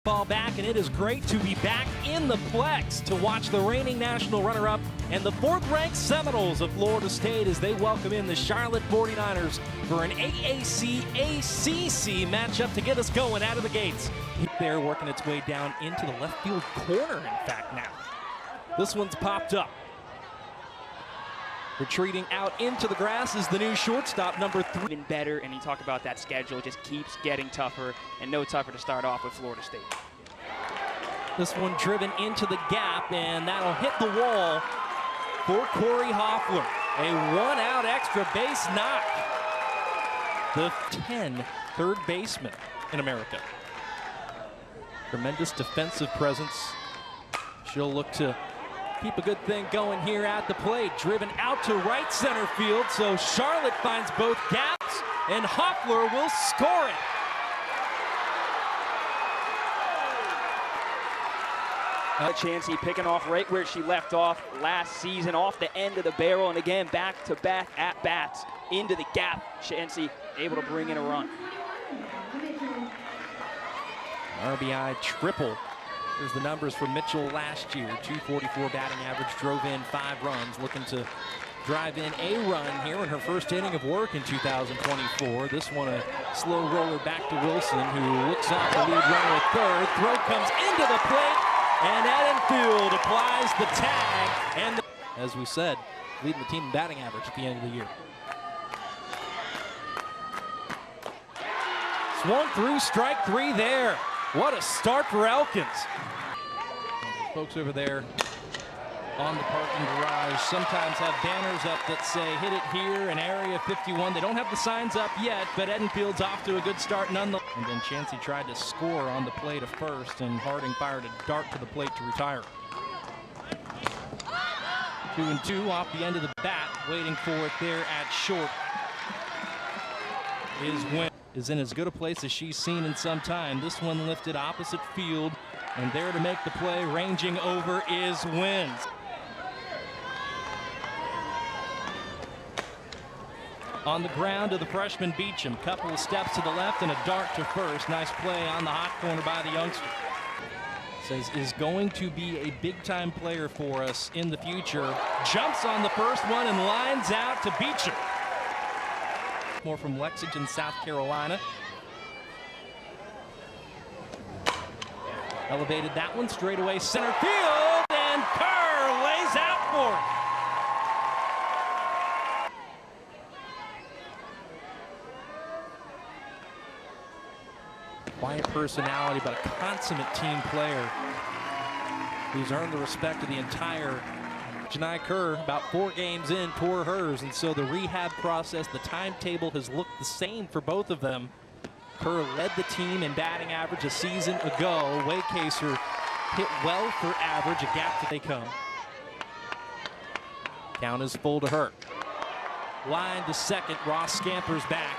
Ball back, and it is great to be back in the Plex to watch the reigning national runner-up and the fourth-ranked Seminoles of Florida State as they welcome in the Charlotte 49ers for an AAC-ACC matchup to get us going out of the gates. There working its way down into the left field corner, in fact, now. This one's popped up. Retreating out into the grass is the new shortstop, number 3. Even better, and you talk about that schedule, just keeps getting tougher, and no tougher to start off with Florida State. This one driven into the gap, and that'll hit the wall for Corey Hoffler. A one-out extra base knock. The 10 third baseman in America. Tremendous defensive presence. She'll look to keep a good thing going here at the plate. Driven out to right center field, so Charlotte finds both gaps, and Hoffler will score it. Chansey picking off right where she left off last season, off the end of the barrel, and again, back-to-back at-bats into the gap. Chansey able to bring in a run. RBI triple. Here's the numbers for Mitchell last year. 244 batting average, drove in 5 runs, looking to drive in a run here in her first inning of work in 2024. This one a slow roller back to Wilson, who looks off the lead runner at third. Throw comes into the plate, and Edenfield applies the tag. And as we said, leading the team in batting average at the end of the year. Swung through, strike 3 there. What a start for Elkins. Folks over there on the parking garage sometimes have banners up that say hit it here in area 51. They don't have the signs up yet, but Edenfield's off to a good start nonetheless. And then Chansey tried to score on the plate at first, and Harding fired a dart to the plate to retire. 2-2 off the end of the bat, waiting for it there at short. Is in as good a place as she's seen in some time. This one lifted opposite field, and there to make the play, ranging over, is Wins. On the ground to the freshman Beecham. Couple of steps to the left and a dart to first. Nice play on the hot corner by the youngster. Says is going to be a big-time player for us in the future. Jumps on the first one and lines out to Beecham. More from Lexington, South Carolina. Elevated that one straight away center field, and Kerr lays out for it. Quiet personality, but a consummate team player who's earned the respect of the entire Janai Kerr. About 4 games in, tore hers, and so the rehab process, the timetable has looked the same for both of them. Kerr led the team in batting average a season ago. Waycaser hit well for average, a gap that they come. Count is full to her. Line to second, Ross scampers back.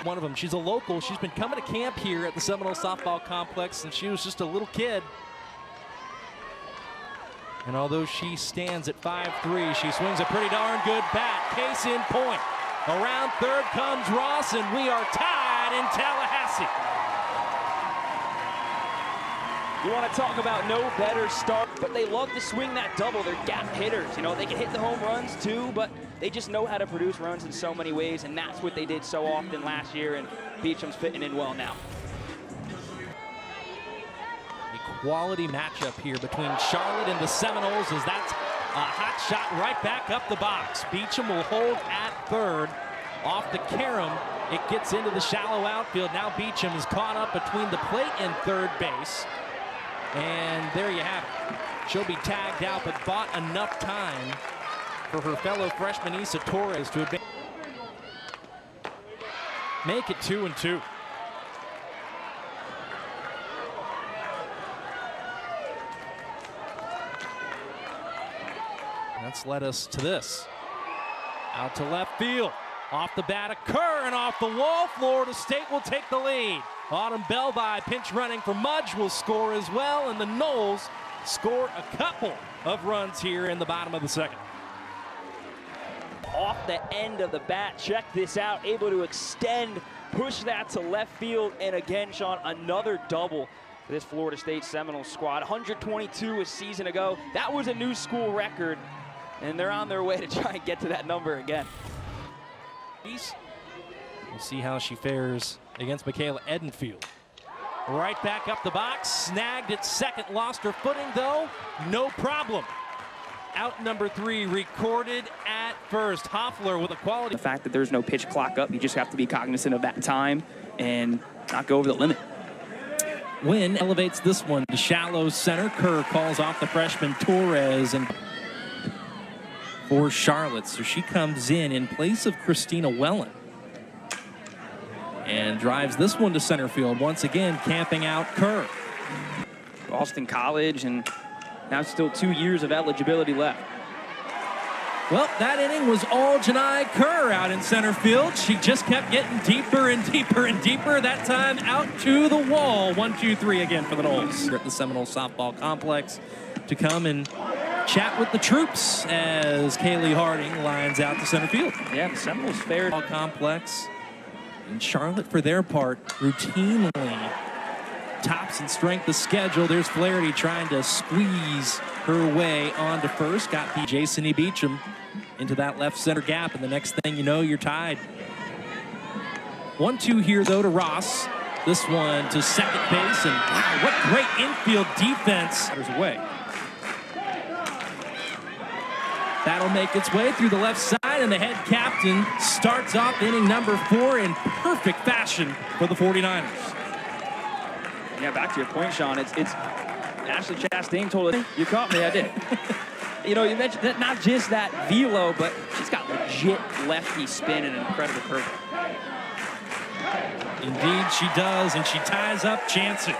One of them, she's a local. She's been coming to camp here at the Seminole Softball Complex since she was just a little kid. And although she stands at 5'3", she swings a pretty darn good bat. Case in point. Around third comes Ross, and we are tied in Tallahassee. You want to talk about no better start, but they love to swing that double. They're gap hitters. You know, they can hit the home runs too, but they just know how to produce runs in so many ways, and that's what they did so often last year, and Beecham's fitting in well now. A quality matchup here between Charlotte and the Seminoles, as that's a hot shot right back up the box. Beecham will hold at third. Off the carom, it gets into the shallow outfield. Now Beecham is caught up between the plate and third base. And there you have it. She'll be tagged out, but bought enough time for her fellow freshman Isa Torres to advance. Make it 2-2. That's led us to this. Out to left field. Off the bat of Kerr and off the wall. Florida State will take the lead. Autumn Belvi pinch running for Mudge will score as well, and the Noles score a couple of runs here in the bottom of the second. off the end of the bat. Check this out, able to extend, push that to left field, and again, Sean, another double for this Florida State Seminoles squad. 122 a season ago. That was a new school record, and they're on their way to try and get to that number again. We'll see how she fares against Michaela Edenfield. Right back up the box, snagged at second, lost her footing though, no problem. Out number 3, recorded at first. Hoffler with a quality. The fact that there's no pitch clock up, you just have to be cognizant of that time and not go over the limit. Wynn elevates this one to shallow center. Kerr calls off the freshman Torres and for Charlotte. So she comes in place of Christina Wellen. And drives this one to center field. Once again, camping out Kerr. Boston College, and now still 2 years of eligibility left. Well, that inning was all Janai Kerr out in center field. She just kept getting deeper and deeper and deeper. That time out to the wall. 1-2-3 again for the Noles. At the Seminole Softball Complex to come and chat with the troops as Kaylee Harding lines out to center field. Yeah, the Seminoles fared. Complex. And Charlotte, for their part, routinely tops in strength of schedule. There's Flaherty trying to squeeze her way onto first. Got Jason E. Beecham into that left center gap, and the next thing you know, you're tied. 1-2 here, though, to Ross. This one to second base, and wow, what great infield defense. Away. That'll make its way through the left side, and the head captain starts off inning number 4 in perfect fashion for the 49ers. Yeah, back to your point, Sean. It's Ashley Chastain told us, you caught me, I did. You know, you mentioned that not just that velo, but she's got legit lefty spin and an incredible curve. Indeed, she does, and she ties up Chancey.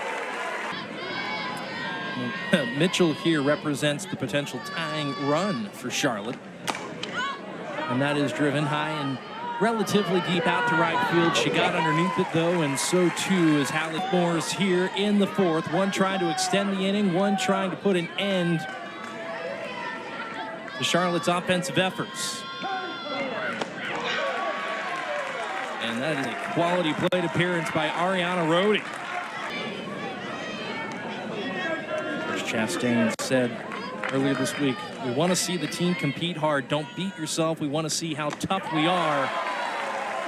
Mitchell here represents the potential tying run for Charlotte. And that is driven high and relatively deep out to right field. She got underneath it, though, and so too is Hallie Moores here in the 4th. One trying to extend the inning, one trying to put an end to Charlotte's offensive efforts. And that is a quality plate appearance by Ariana Rhodey. Chastain said earlier this week, we want to see the team compete hard. Don't beat yourself. We want to see how tough we are.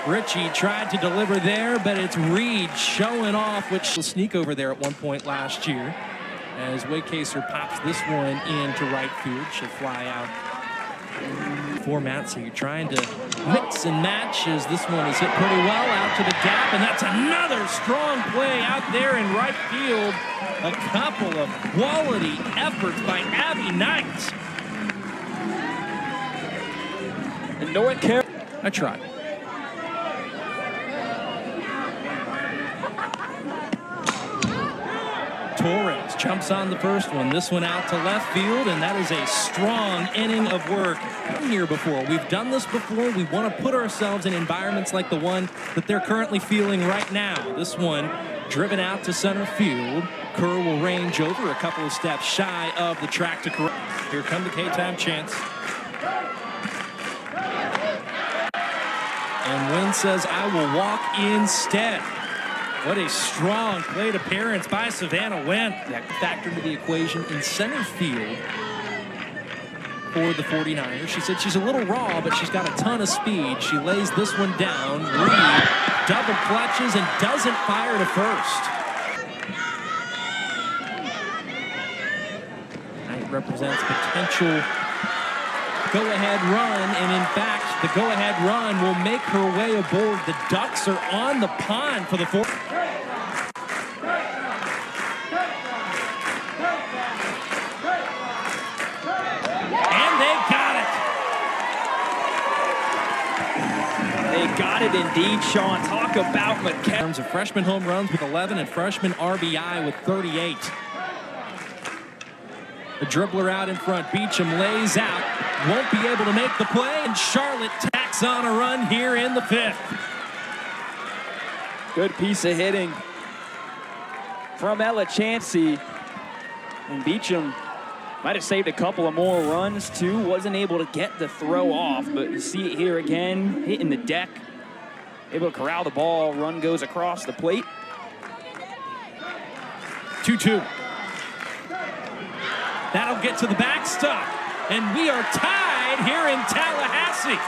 Ritchie tried to deliver there, but it's Reed showing off, which will sneak over there at one point last year. As Waycaser pops this one into right field. She'll fly out format, so you're trying to mix and match as this one is hit pretty well out to the gap, and that's another strong play out there in right field. A couple of quality efforts by Abby Knight. And North Carolina. I tried. Torres jumps on the first one. This one out to left field, and that is a strong inning of work. Here before. We've done this before. We want to put ourselves in environments like the one that they're currently feeling right now. This one driven out to center field. Kerr will range over a couple of steps shy of the track to correct. Here come the K-time chants. And Wynn says, I will walk instead. What a strong plate appearance by Savannah Wynn. That factor into the equation in center field for the 49ers. She said she's a little raw, but she's got a ton of speed. She lays this one down. Reed double clutches and doesn't fire to first. That represents potential go-ahead run, and in fact, the go-ahead run will make her way aboard. The Ducks are on the pond for the 4th. Got it indeed, Sean. Talk about McKenna. In terms of freshman home runs with 11 and freshman RBI with 38. The dribbler out in front. Beecham lays out. Won't be able to make the play, and Charlotte tacks on a run here in the 5th. Good piece of hitting from Ella Chancey. And Beecham Might have saved a couple of more runs, too. Wasn't able to get the throw off, but you see it here again, hitting the deck. Able to corral the ball. Run goes across the plate. 2-2. That'll get to the backstop. And we are tied here in Tallahassee.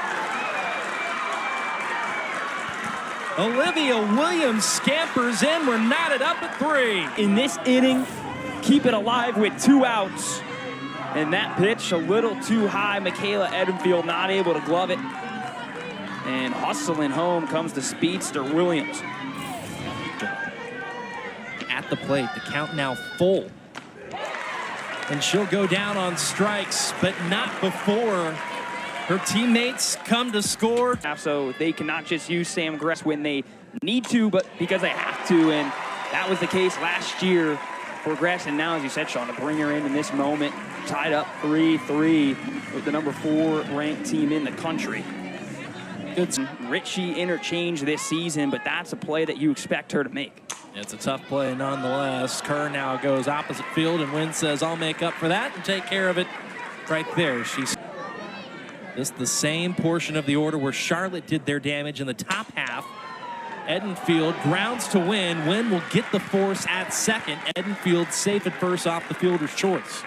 Olivia Williams scampers in. We're knotted up at 3. In this inning, keep it alive with 2 outs. And that pitch a little too high. Michaela Edenfield not able to glove it. And hustling home comes the speedster Williams. At the plate, the count now full. And she'll go down on strikes, but not before her teammates come to score. So they cannot just use Sam Gress when they need to, but because they have to. And that was the case last year for Gress. And now, as you said, Sean, to bring her in this moment, tied up 3-3 with the number 4 ranked team in the country. Good Ritchie interchange this season, but that's a play that you expect her to make. It's a tough play nonetheless. Kerr now goes opposite field, and Wynn says, I'll make up for that and take care of it right there. She's this the same portion of the order where Charlotte did their damage in the top half. Edenfield grounds to Wynn. Wynn will get the force at second. Edenfield safe at first off the fielder's choice.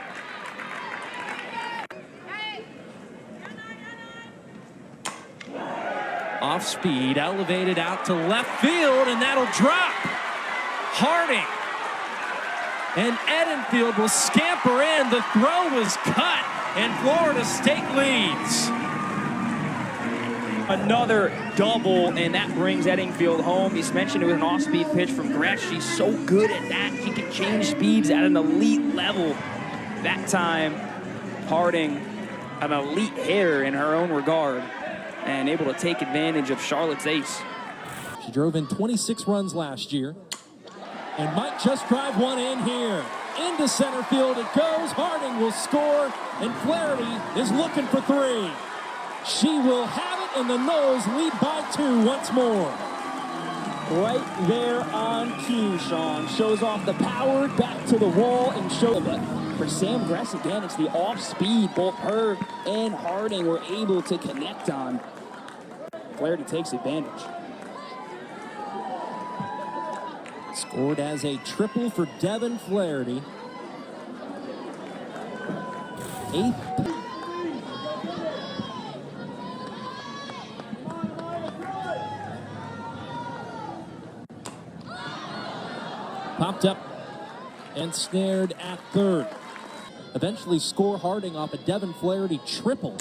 Off speed, elevated out to left field, and that'll drop. Harding and Edenfield will scamper in. The throw was cut, and Florida State leads. Another double, and that brings Edenfield home. He's mentioned it with an off-speed pitch from Gress. She's so good at that. She can change speeds at an elite level. That time, Harding, an elite hitter in her own regard, and able to take advantage of Charlotte's ace. She drove in 26 runs last year and might just drive one in here. Into center field it goes. Harding will score, and Flaherty is looking for 3. She will have it, and the Noles lead by 2 once more. Right there on cue, Sean. Shows off the power, back to the wall, and show. But for Sam Gress, again, it's the off-speed. Both her and Harding were able to connect on. Flaherty takes advantage. Scored as a triple for Devin Flaherty. 8th. Popped up and snared at third. Eventually score Harding off a Devin Flaherty triple.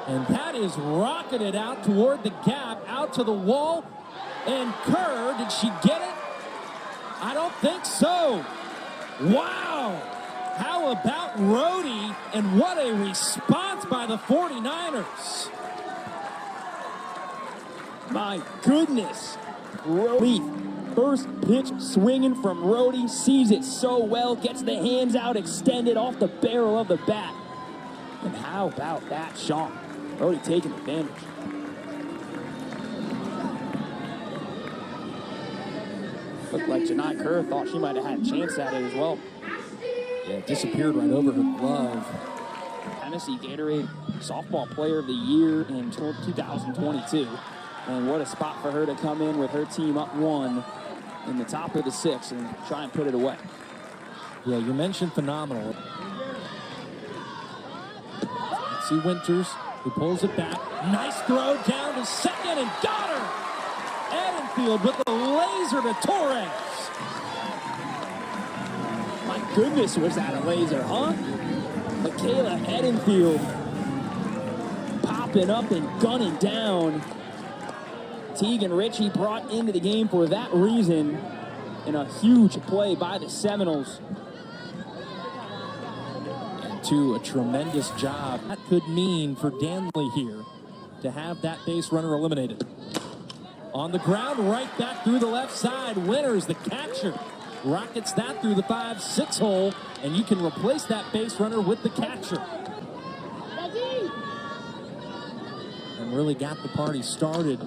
And that is rocketed out toward the gap, out to the wall. And Kerr, did she get it? I don't think so. Wow. How about Rhodey? And what a response by the 49ers. My goodness. Rhodey. First pitch swinging from Rhodey. Sees it so well. Gets the hands out extended off the barrel of the bat. And how about that, Sean? Rhodey taking advantage. Looked like Janai Kerr thought she might have had a chance at it as well. Yeah, it disappeared right over her glove. Tennessee Gatorade Softball Player of the Year in 2022. And what a spot for her to come in with her team up 1 in the top of the 6th and try and put it away. Yeah, you mentioned phenomenal. Let's see Winters, who pulls it back. Nice throw down to second and got her. Edenfield with a laser to Torres. My goodness, was that a laser, huh? Michaela Edenfield popping up and gunning down. Tegan Ritchie brought into the game for that reason in a huge play by the Seminoles. And to a tremendous job. That could mean for Danley here to have that base runner eliminated. On the ground, right back through the left side. Winters, the catcher, rockets that through the 5-6 hole, and you can replace that base runner with the catcher. And really got the party started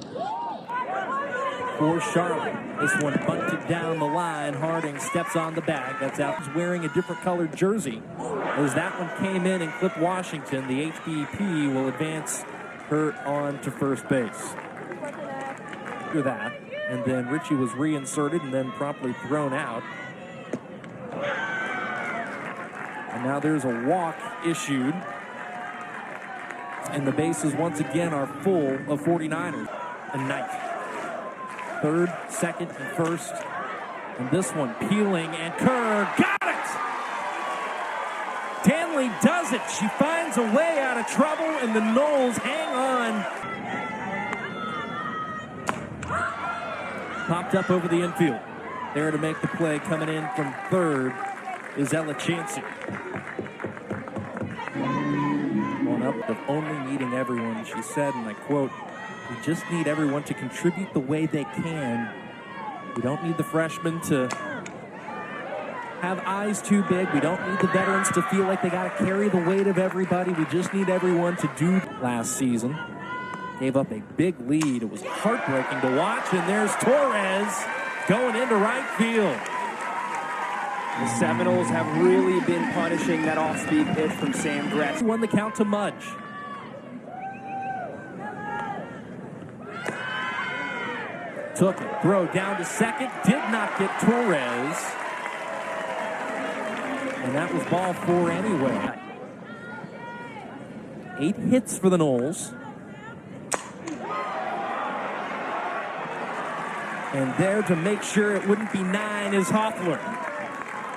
for Charlotte. This one bunted down the line. Harding steps on the bag. That's out. He's wearing a different colored jersey. As that one came in and clipped Washington, the HBP will advance her on to first base. After that, and then Ritchie was reinserted and then promptly thrown out. And now there's a walk issued. And the bases once again are full of 49ers. And ninth. Third, second, and first. And this one peeling, and Kerr got it! Danley does it. She finds a way out of trouble, and the Noles hang on. Popped up over the infield. There to make the play coming in from third is Ella Chansey. Going up of only needing everyone, she said, and I quote, "We just need everyone to contribute the way they can. We don't need the freshmen to have eyes too big. We don't need the veterans to feel like they got to carry the weight of everybody. We just need everyone to do." Last season, gave up a big lead. It was heartbreaking to watch, and there's Torres going into right field. The Seminoles have really been punishing that off-speed pitch from Sam Gress. Won the count to Mudge. Took it, throw down to second, did not get Torres. And that was ball four anyway. 8 hits for the Noles. And there to make sure it wouldn't be 9 is Hoffler.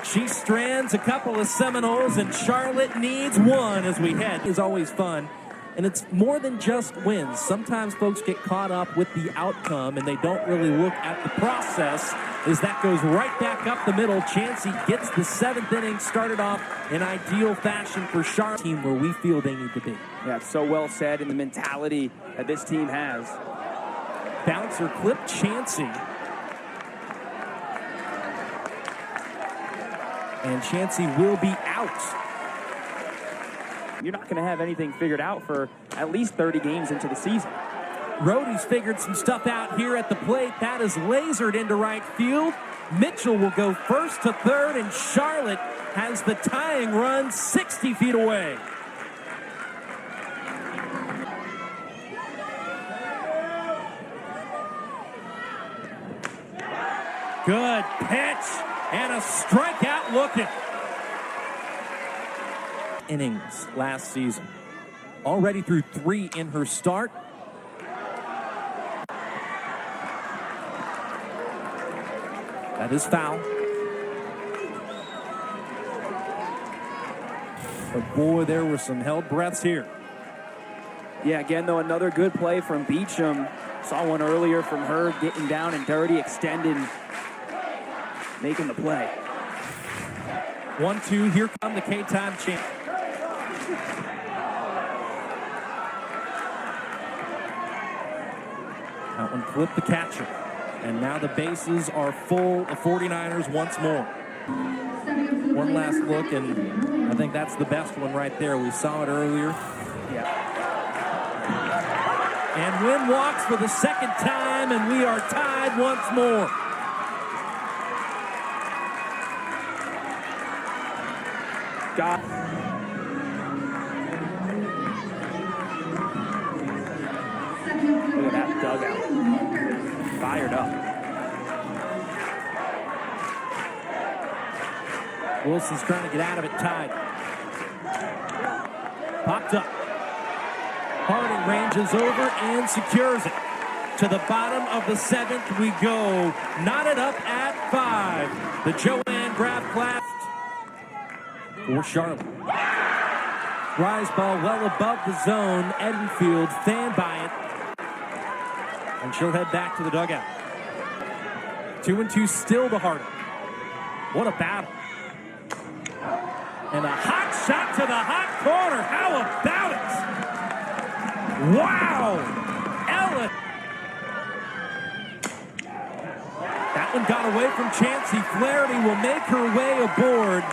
She strands a couple of Seminoles, and Charlotte needs 1 as we head. It's always fun. And it's more than just wins. Sometimes folks get caught up with the outcome and they don't really look at the process, as that goes right back up the middle. Chansey gets the 7th inning started off in ideal fashion for Charlotte, team where we feel they need to be. Yeah, so well said, in the mentality that this team has. Bouncer clipped Chansey. And Chansey will be out. You're not going to have anything figured out for at least 30 games into the season. Rody's figured some stuff out here at the plate. That is lasered into right field. Mitchell will go first to third, and Charlotte has the tying run 60 feet away. Good pitch and a strikeout looking. Innings last season. Already through 3 in her start. That is foul. But boy, there were some held breaths here. Yeah, again, though, another good play from Beecham. Saw one earlier from her, getting down and dirty, extending, making the play. 1-2, here come the K-Time champ. That one flipped the catcher. And now the bases are full of 49ers once more. One last look, and I think that's the best one right there. We saw it earlier. Yeah. And Wynn walks for the second time, and we are tied once more. Got Look at that dugout. Fired up. Wilson's trying to get out of it tied. Popped up. Harding ranges over and secures it. To the bottom of the 7th we go. Knotted up at 5. The Joanne grab clapped for Charlotte. Rise ball well above the zone. Edenfield fanned by it. And she'll head back to the dugout. 2-2 still to Harding. What a battle. And a hot shot to the hot corner. How about it? Wow! Ellen. That one got away from Chansey. Flaherty will make her way aboard.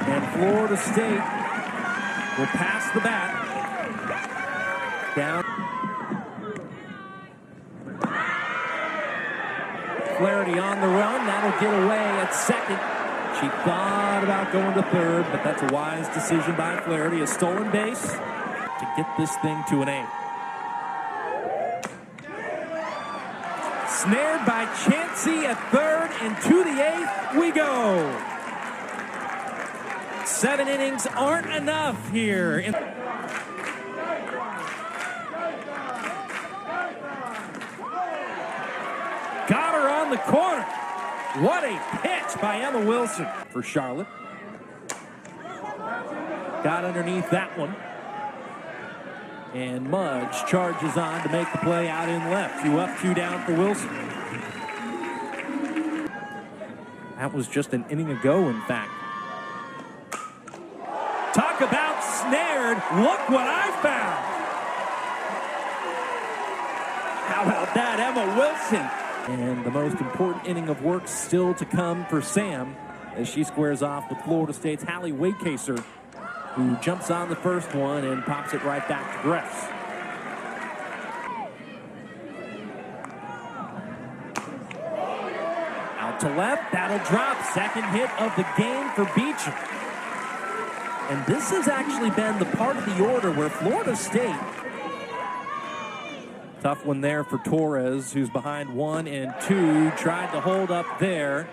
And Florida State will pass the bat. Down. Flaherty on the run. That'll get away at second. She thought about going to third, but that's a wise decision by Flaherty. A stolen base to get this thing to an 8. Snared by Chansey at third, and to the 8th we go. 7 innings aren't enough here. Got her on the corner. What a pitch by Emma Wilson for Charlotte. Got underneath that one. And Mudge charges on to make the play out in left. 2 up, 2 down for Wilson. That was just an inning ago, in fact. Talk about snared. Look what I found. How about that, Emma Wilson? And the most important inning of work still to come for Sam as she squares off with Florida State's Hallie Waycaser, who jumps on the first one and pops it right back to Gress. Out to left, that'll drop. Second hit of the game for Beecham. And this has actually been the part of the order where Florida State, tough one there for Torres, who's behind 1 and 2, tried to hold up there.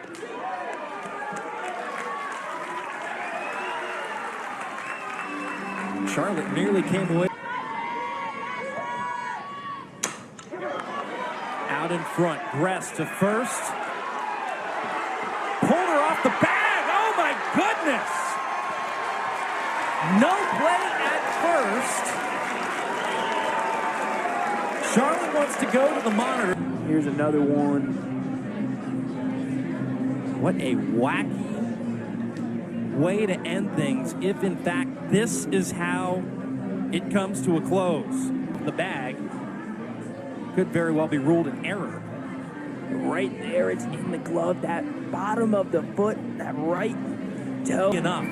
Charlotte nearly came away. Out in front, Gress to first. Pulled her off the bag. Oh my goodness! No play at first. Charlotte wants to go to the monitor. Here's another one. What a wacky way to end things if, in fact, this is how it comes to a close. The bag could very well be ruled an error. Right there, it's in the glove. That bottom of the foot, that right toe. Enough.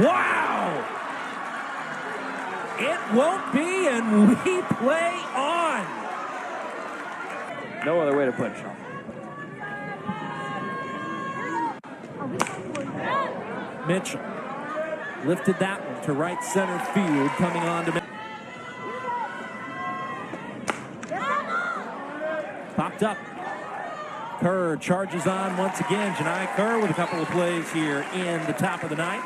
Wow! It won't be, and we play on. No other way to put it, Sean. Mitchell lifted that one to right center field, coming on to popped up. Kerr charges on once again. Janai Kerr with a couple of plays here in the top of the ninth.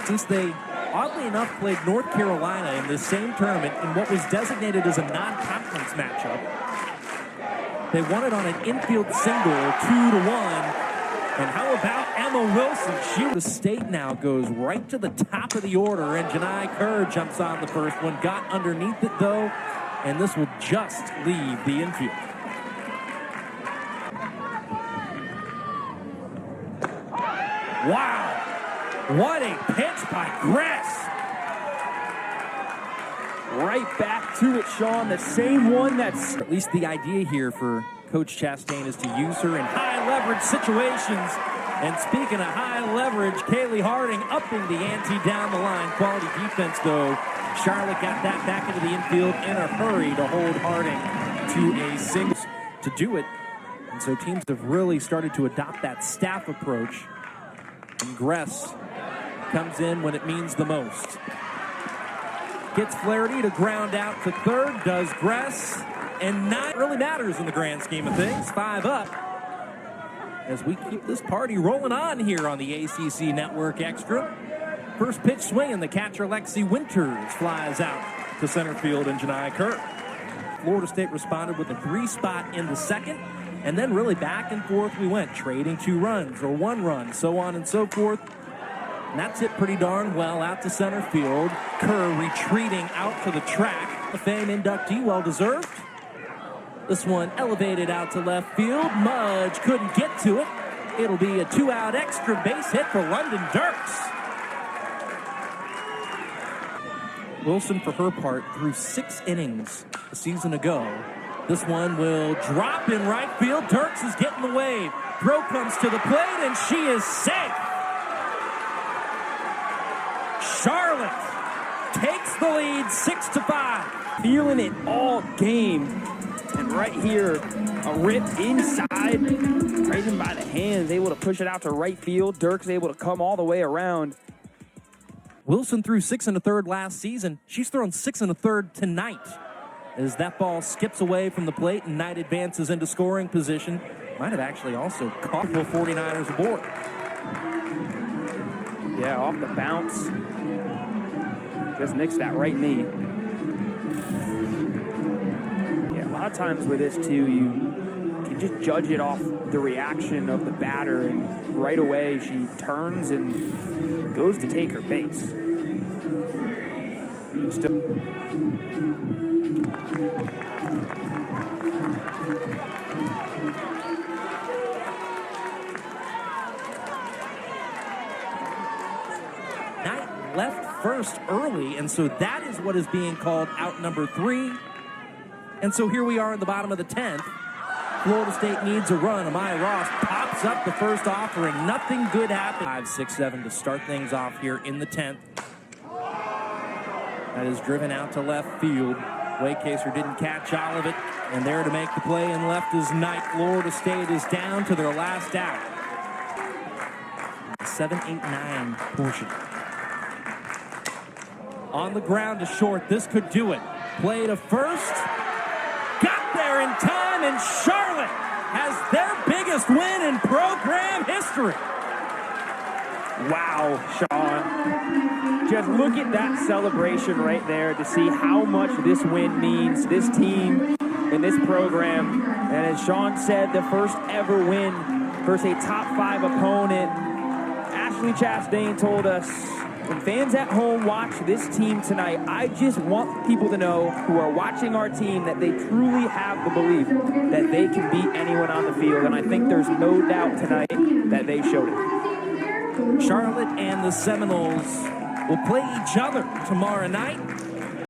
Since they, oddly enough, played North Carolina in this same tournament in what was designated as a non-conference matchup, they won it on an infield single, 2-1. And how about Emma Wilson? The State now goes right to the top of the order, and Janai Kerr jumps on the first one. Got underneath it, though, and this will just leave the infield. Wow! What a pitch by Gress! Right back to it, Sean. The same one that's... At least the idea here for Coach Chastain is to use her in high leverage situations. And speaking of high leverage, Kaylee Harding upping the ante down the line. Quality defense, though. Charlotte got that back into the infield in a hurry to hold Harding to a single to do it. And so teams have really started to adopt that staff approach. And Gress comes in when it means the most. Gets Flaherty to ground out to third, does Gress, and not really matters in the grand scheme of things. 5 up as we keep this party rolling on here on the ACC Network Extra. First pitch swinging, the catcher Lexi Winters flies out to center field, and Janai Kerr. Florida State responded with a 3 spot in the second, and then really back and forth we went, trading 2 runs or 1 run, so on and so forth. And that's hit pretty darn well out to center field. Kerr retreating out to the track. A Fame inductee, well deserved. This one elevated out to left field. Mudge couldn't get to it. It'll be a 2-out extra base hit for London Dirks. Wilson, for her part, threw 6 innings a season ago. This one will drop in right field. Dirks is getting the wave. Throw comes to the plate, and she is safe. Charlotte takes the lead 6-5. Feeling it all game. And right here. A rip inside, right in by the hands, able to push it out to right field. Dirk's able to come all the way around. Wilson threw 6 1/3 last season. She's thrown 6 1/3 tonight. As that ball skips away from the plate and Knight advances into scoring position. Might have actually also caught the 49ers aboard. Yeah, off the bounce. Just nicks that right knee. Yeah, a lot of times with this too, you can just judge it off the reaction of the batter, and right away she turns and goes to take her base. Still. Knight left first early, and so that is what is being called out number 3. And so here we are in the bottom of the 10th. Florida State needs a run. Amaya Ross pops up the first offering. Nothing good happened. 5, 6, 7 to start things off here in the 10th. That is driven out to left field. Waycaser didn't catch all of it, and there to make the play and left is Knight. Florida State is down to their last out. 7, 8, 9 portion. On the ground to short. This could do it. Play to first. Got there in time, and Charlotte has their biggest win in program history. Wow, Sean. Just look at that celebration right there to see how much this win means to this team and this program. And as Sean said, the first ever win versus a top 5 opponent. Ashley Chastain told us, when fans at home watch this team tonight, I just want people to know who are watching our team that they truly have the belief that they can beat anyone on the field. And I think there's no doubt tonight that they showed it. Charlotte and the Seminoles will play each other tomorrow night.